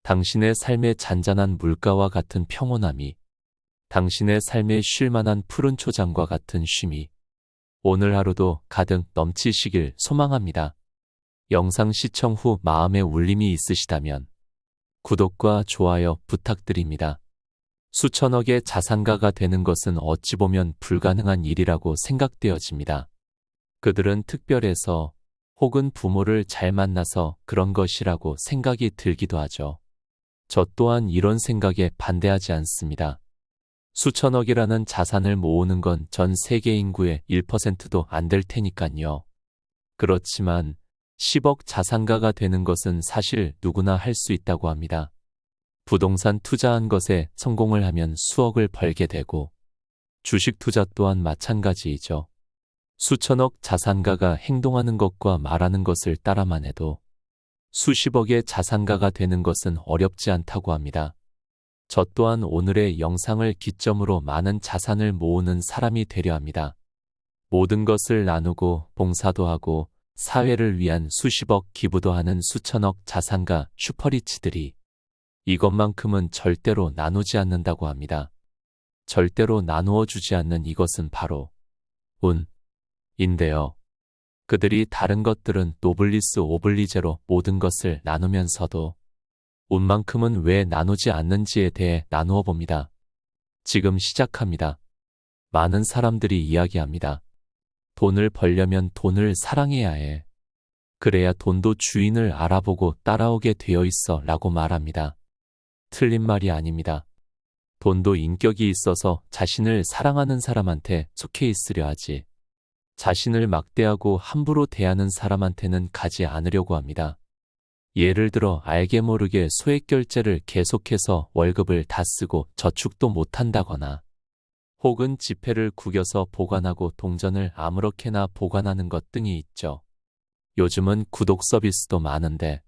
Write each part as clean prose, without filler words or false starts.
당신의 삶의 잔잔한 물가와 같은 평온함이, 당신의 삶에 쉴 만한 푸른 초장과 같은 쉼이 오늘 하루도 가득 넘치시길 소망합니다. 영상 시청 후 마음에 울림이 있으시다면 구독과 좋아요 부탁드립니다. 수천억의 자산가가 되는 것은 어찌 보면 불가능한 일이라고 생각되어집니다. 그들은 특별해서 혹은 부모를 잘 만나서 그런 것이라고 생각이 들기도 하죠. 저 또한 이런 생각에 반대하지 않습니다. 수천억이라는 자산을 모으는 건 전 세계 인구의 1%도 안 될 테니까요. 그렇지만 10억 자산가가 되는 것은 사실 누구나 할 수 있다고 합니다. 부동산 투자한 것에 성공을 하면 수억을 벌게 되고 주식 투자 또한 마찬가지이죠. 수천억 자산가가 행동하는 것과 말하는 것을 따라만 해도 수십억의 자산가가 되는 것은 어렵지 않다고 합니다. 저 또한 오늘의 영상을 기점으로 많은 자산을 모으는 사람이 되려 합니다. 모든 것을 나누고 봉사도 하고 사회를 위한 수십억 기부도 하는 수천억 자산가 슈퍼리치들이 이것만큼은 절대로 나누지 않는다고 합니다. 절대로 나누어 주지 않는 이것은 바로 운인데요. 그들이 다른 것들은 노블리스 오블리제로 모든 것을 나누면서도 운만큼은 왜 나누지 않는지에 대해 나누어 봅니다. 지금 시작합니다. 많은 사람들이 이야기합니다. 돈을 벌려면 돈을 사랑해야 해. 그래야 돈도 주인을 알아보고 따라오게 되어 있어 라고 말합니다. 틀린 말이 아닙니다. 돈도 인격이 있어서 자신을 사랑하는 사람한테 속해 있으려 하지. 자신을 막대하고 함부로 대하는 사람한테는 가지 않으려고 합니다. 예를 들어 알게 모르게 소액결제를 계속해서 월급을 다 쓰고 저축도 못한다거나 혹은 지폐를 구겨서 보관하고 동전을 아무렇게나 보관하는 것 등이 있죠. 요즘은 구독 서비스도 많은데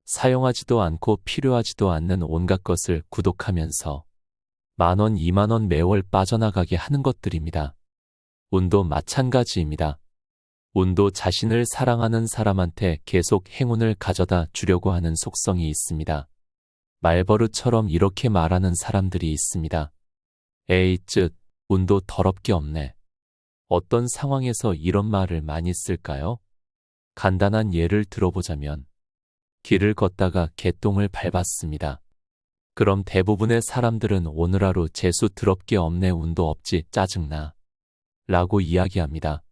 사용하지도 않고 필요하지도 않는 온갖 것을 구독하면서 10,000원, 20,000원 매월 빠져나가게 하는 것들입니다. 운도 마찬가지입니다. 운도 자신을 사랑하는 사람한테 계속 행운을 가져다 주려고 하는 속성이 있습니다. 말버릇처럼 이렇게 말하는 사람들이 있습니다. 에이, 운도 더럽게 없네. 어떤 상황에서 이런 말을 많이 쓸까요? 간단한 예를 들어보자면 길을 걷다가 개똥을 밟았습니다. 그럼 대부분의 사람들은 오늘 하루 재수 더럽게 없네, 운도 없지, 짜증나 라고 이야기합니다.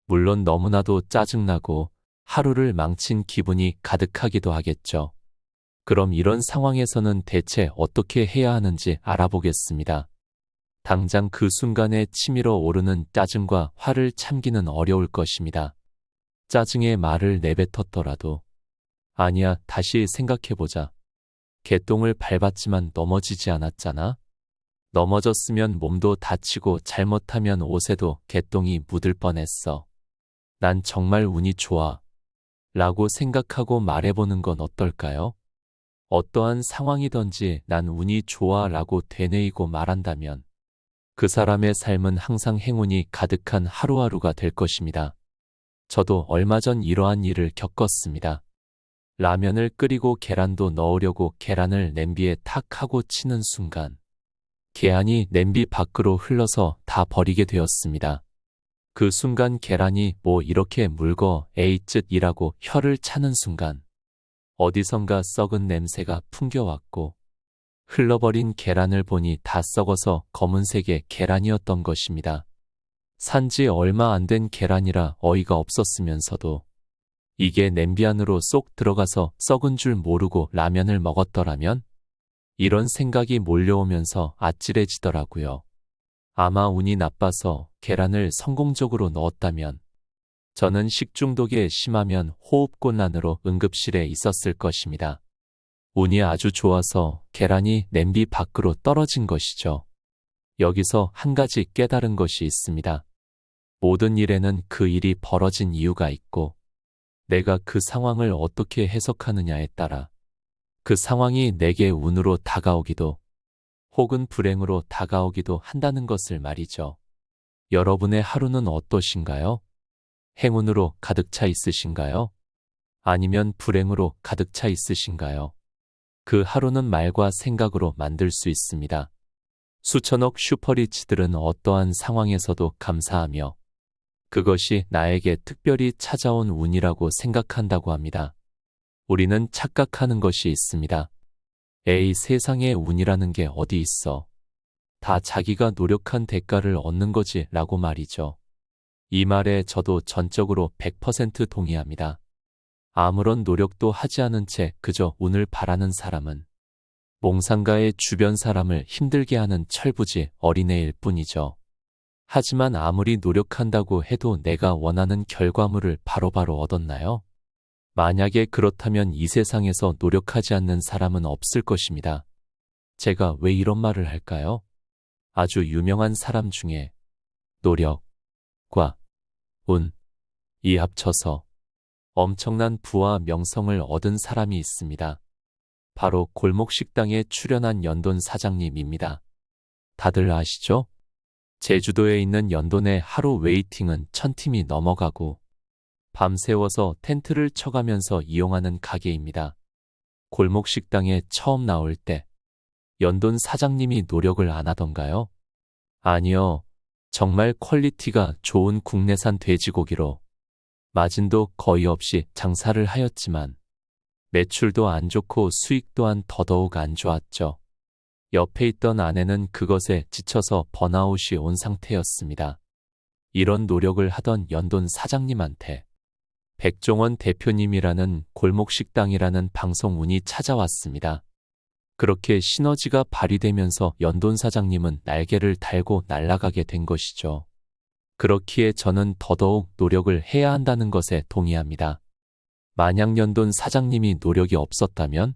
물론 너무나도 짜증나고 하루를 망친 기분이 가득하기도 하겠죠. 그럼 이런 상황에서는 대체 어떻게 해야 하는지 알아보겠습니다. 당장 그 순간에 치밀어 오르는 짜증과 화를 참기는 어려울 것입니다. 짜증의 말을 내뱉었더라도 아니야, 다시 생각해보자. 개똥을 밟았지만 넘어지지 않았잖아. 넘어졌으면 몸도 다치고 잘못하면 옷에도 개똥이 묻을 뻔했어. 난 정말 운이 좋아 라고 생각하고 말해보는 건 어떨까요? 어떠한 상황이든지 난 운이 좋아 라고 되뇌이고 말한다면 그 사람의 삶은 항상 행운이 가득한 하루하루가 될 것입니다. 저도 얼마 전 이러한 일을 겪었습니다. 라면을 끓이고 계란도 넣으려고 계란을 냄비에 탁 하고 치는 순간 계란이 냄비 밖으로 흘러서 다 버리게 되었습니다. 그 순간 계란이 뭐 이렇게 묽어 에이쯧이라고 혀를 차는 순간 어디선가 썩은 냄새가 풍겨왔고 흘러버린 계란을 보니 다 썩어서 검은색의 계란이었던 것입니다. 산지 얼마 안 된 계란이라 어이가 없었으면서도 이게 냄비 안으로 쏙 들어가서 썩은 줄 모르고 라면을 먹었더라면? 이런 생각이 몰려오면서 아찔해지더라고요. 아마 운이 나빠서 계란을 성공적으로 넣었다면 저는 식중독에 심하면 호흡곤란으로 응급실에 있었을 것입니다. 운이 아주 좋아서 계란이 냄비 밖으로 떨어진 것이죠. 여기서 한 가지 깨달은 것이 있습니다. 모든 일에는 그 일이 벌어진 이유가 있고 내가 그 상황을 어떻게 해석하느냐에 따라 그 상황이 내게 운으로 다가오기도 혹은 불행으로 다가오기도 한다는 것을 말이죠. 여러분의 하루는 어떠신가요? 행운으로 가득 차 있으신가요? 아니면 불행으로 가득 차 있으신가요? 그 하루는 말과 생각으로 만들 수 있습니다. 수천억 슈퍼리치들은 어떠한 상황에서도 감사하며 그것이 나에게 특별히 찾아온 운이라고 생각한다고 합니다. 우리는 착각하는 것이 있습니다. 에이, 세상에 운이라는 게 어디 있어. 다 자기가 노력한 대가를 얻는 거지 라고 말이죠. 이 말에 저도 전적으로 100% 동의합니다. 아무런 노력도 하지 않은 채 그저 운을 바라는 사람은 몽상가의 주변 사람을 힘들게 하는 철부지 어린애일 뿐이죠. 하지만 아무리 노력한다고 해도 내가 원하는 결과물을 바로바로 얻었나요? 만약에 그렇다면 이 세상에서 노력하지 않는 사람은 없을 것입니다. 제가 왜 이런 말을 할까요? 아주 유명한 사람 중에 노력과 운이 합쳐서 엄청난 부와 명성을 얻은 사람이 있습니다. 바로 골목식당에 출연한 연돈 사장님입니다. 다들 아시죠? 제주도에 있는 연돈의 하루 웨이팅은 1000팀이 넘어가고 밤새워서 텐트를 쳐가면서 이용하는 가게입니다. 골목식당에 처음 나올 때 연돈 사장님이 노력을 안 하던가요? 아니요. 정말 퀄리티가 좋은 국내산 돼지고기로 마진도 거의 없이 장사를 하였지만 매출도 안 좋고 수익 또한 더더욱 안 좋았죠. 옆에 있던 아내는 그것에 지쳐서 번아웃이 온 상태였습니다. 이런 노력을 하던 연돈 사장님한테 백종원 대표님이라는 골목식당이라는 방송운이 찾아왔습니다. 그렇게 시너지가 발휘되면서 연돈 사장님은 날개를 달고 날아가게 된 것이죠. 그렇기에 저는 더더욱 노력을 해야 한다는 것에 동의합니다. 만약 연돈 사장님이 노력이 없었다면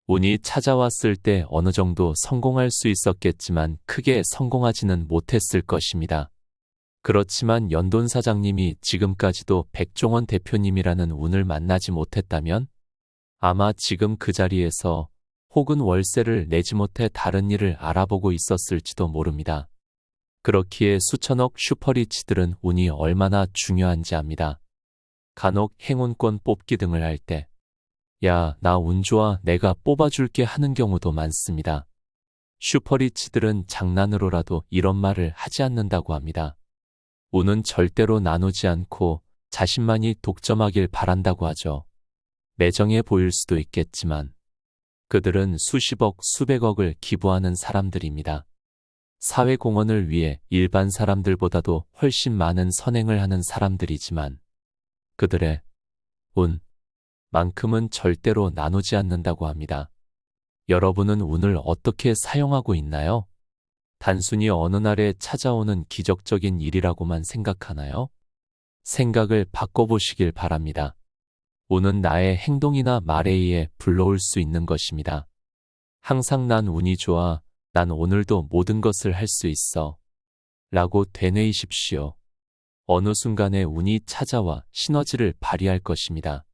운이 찾아왔을 때 어느 정도 성공할 수 있었겠지만 크게 성공하지는 못했을 것입니다. 그렇지만 연돈 사장님이 지금까지도 백종원 대표님이라는 운을 만나지 못했다면 아마 지금 그 자리에서 혹은 월세를 내지 못해 다른 일을 알아보고 있었을지도 모릅니다. 그렇기에 수천억 슈퍼리치들은 운이 얼마나 중요한지 압니다. 간혹 행운권 뽑기 등을 할 때 야, 나 운 좋아, 내가 뽑아줄게 하는 경우도 많습니다. 슈퍼리치들은 장난으로라도 이런 말을 하지 않는다고 합니다. 운은 절대로 나누지 않고 자신만이 독점하길 바란다고 하죠. 매정해 보일 수도 있겠지만 그들은 수십억, 수백억을 기부하는 사람들입니다. 사회공헌을 위해 일반 사람들보다도 훨씬 많은 선행을 하는 사람들이지만 그들의 운만큼은 절대로 나누지 않는다고 합니다. 여러분은 운을 어떻게 사용하고 있나요? 단순히 어느 날에 찾아오는 기적적인 일이라고만 생각하나요? 생각을 바꿔보시길 바랍니다. 운은 나의 행동이나 말에 의해 불러올 수 있는 것입니다. 항상 난 운이 좋아, 난 오늘도 모든 것을 할 수 있어 라고 되뇌이십시오. 어느 순간에 운이 찾아와 시너지를 발휘할 것입니다.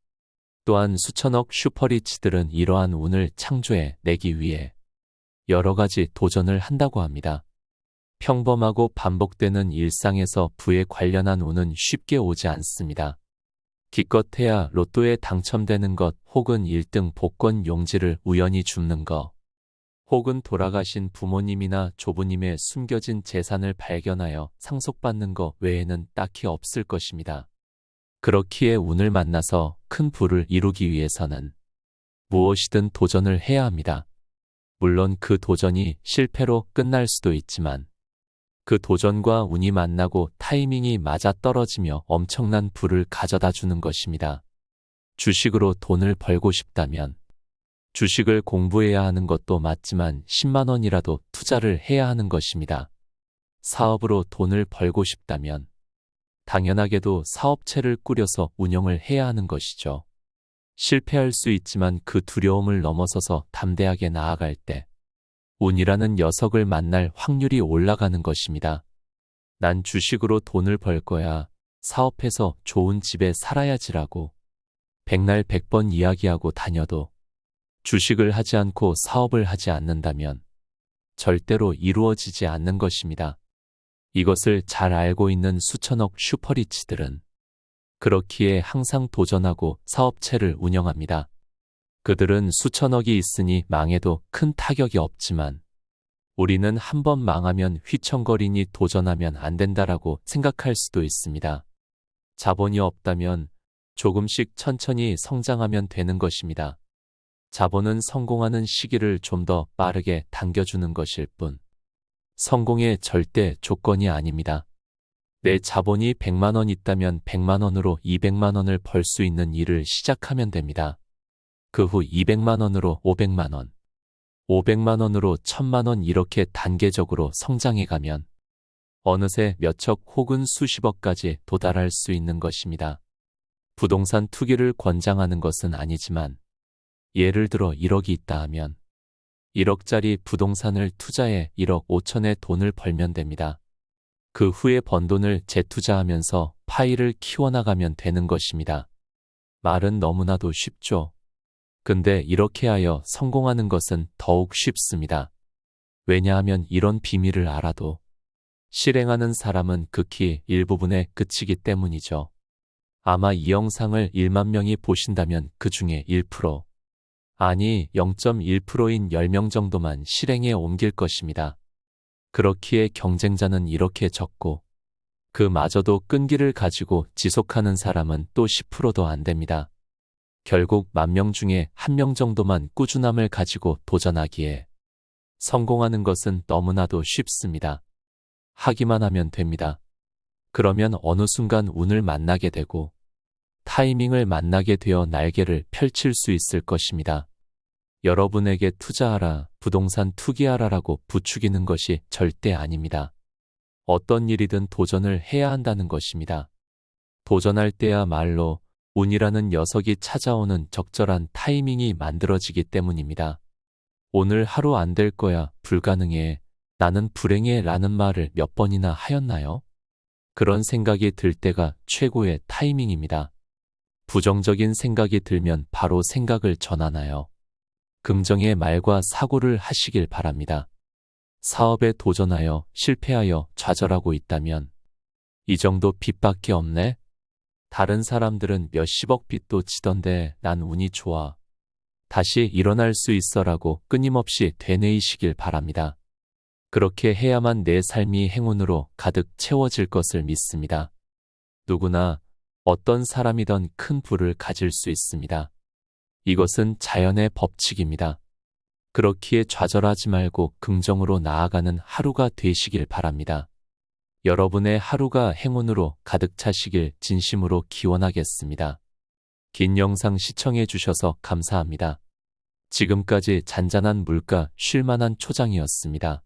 또한 수천억 슈퍼리치들은 이러한 운을 창조해 내기 위해 여러 가지 도전을 한다고 합니다. 평범하고 반복되는 일상에서 부에 관련한 운은 쉽게 오지 않습니다. 기껏해야 로또에 당첨되는 것 혹은 1등 복권 용지를 우연히 줍는 것 혹은 돌아가신 부모님이나 조부님의 숨겨진 재산을 발견하여 상속받는 것 외에는 딱히 없을 것입니다. 그렇기에 운을 만나서 큰 부를 이루기 위해서는 무엇이든 도전을 해야 합니다. 물론 그 도전이 실패로 끝날 수도 있지만 그 도전과 운이 만나고 타이밍이 맞아떨어지며 엄청난 부를 가져다 주는 것입니다. 주식으로 돈을 벌고 싶다면 주식을 공부해야 하는 것도 맞지만 10만 원이라도 투자를 해야 하는 것입니다. 사업으로 돈을 벌고 싶다면 당연하게도 사업체를 꾸려서 운영을 해야 하는 것이죠. 실패할 수 있지만 그 두려움을 넘어서서 담대하게 나아갈 때 운이라는 녀석을 만날 확률이 올라가는 것입니다. 난 주식으로 돈을 벌 거야. 사업해서 좋은 집에 살아야지라고 백날 100번 이야기하고 다녀도 주식을 하지 않고 사업을 하지 않는다면 절대로 이루어지지 않는 것입니다. 이것을 잘 알고 있는 수천억 슈퍼리치들은 그렇기에 항상 도전하고 사업체를 운영합니다. 그들은 수천억이 있으니 망해도 큰 타격이 없지만 우리는 한번 망하면 휘청거리니 도전하면 안 된다라고 생각할 수도 있습니다. 자본이 없다면 조금씩 천천히 성장하면 되는 것입니다. 자본은 성공하는 시기를 좀 더 빠르게 당겨주는 것일 뿐 성공의 절대 조건이 아닙니다. 내 자본이 100만 원 있다면 100만 원으로 200만 원을 벌 수 있는 일을 시작하면 됩니다. 그 후 200만 원으로 500만 원, 500만 원으로 1000만 원 이렇게 단계적으로 성장해 가면 어느새 몇억 혹은 수십억까지 도달할 수 있는 것입니다. 부동산 투기를 권장하는 것은 아니지만 예를 들어 1억이 있다 하면 1억짜리 부동산을 투자해 1억 5천의 돈을 벌면 됩니다. 그 후에 번 돈을 재투자하면서 파이를 키워나가면 되는 것입니다. 말은 너무나도 쉽죠. 근데 이렇게 하여 성공하는 것은 더욱 쉽습니다. 왜냐하면 이런 비밀을 알아도 실행하는 사람은 극히 일부분에 그치기 때문이죠. 아마 이 영상을 1만 명이 보신다면 그 중에 1%, 아니 0.1%인 10명 정도만 실행에 옮길 것입니다. 그렇기에 경쟁자는 이렇게 적고 그마저도 끈기를 가지고 지속하는 사람은 또 10%도 안 됩니다. 결국 10,000명 중에 1명 정도만 꾸준함을 가지고 도전하기에 성공하는 것은 너무나도 쉽습니다. 하기만 하면 됩니다. 그러면 어느 순간 운을 만나게 되고 타이밍을 만나게 되어 날개를 펼칠 수 있을 것입니다. 여러분에게 투자하라, 부동산 투기하라라고 부추기는 것이 절대 아닙니다. 어떤 일이든 도전을 해야 한다는 것입니다. 도전할 때야말로 운이라는 녀석이 찾아오는 적절한 타이밍이 만들어지기 때문입니다. 오늘 하루 안 될 거야, 불가능해, 나는 불행해 라는 말을 몇 번이나 하였나요? 그런 생각이 들 때가 최고의 타이밍입니다. 부정적인 생각이 들면 바로 생각을 전환하여 긍정의 말과 사고를 하시길 바랍니다. 사업에 도전하여 실패하여 좌절하고 있다면 이 정도 빚밖에 없네? 다른 사람들은 몇십억 빚도 지던데 난 운이 좋아. 다시 일어날 수 있어라고 끊임없이 되뇌이시길 바랍니다. 그렇게 해야만 내 삶이 행운으로 가득 채워질 것을 믿습니다. 누구나 어떤 사람이든 큰 부를 가질 수 있습니다. 이것은 자연의 법칙입니다. 그렇기에 좌절하지 말고 긍정으로 나아가는 하루가 되시길 바랍니다. 여러분의 하루가 행운으로 가득 차시길 진심으로 기원하겠습니다. 긴 영상 시청해 주셔서 감사합니다. 지금까지 잔잔한 물가 쉴만한 초장이었습니다.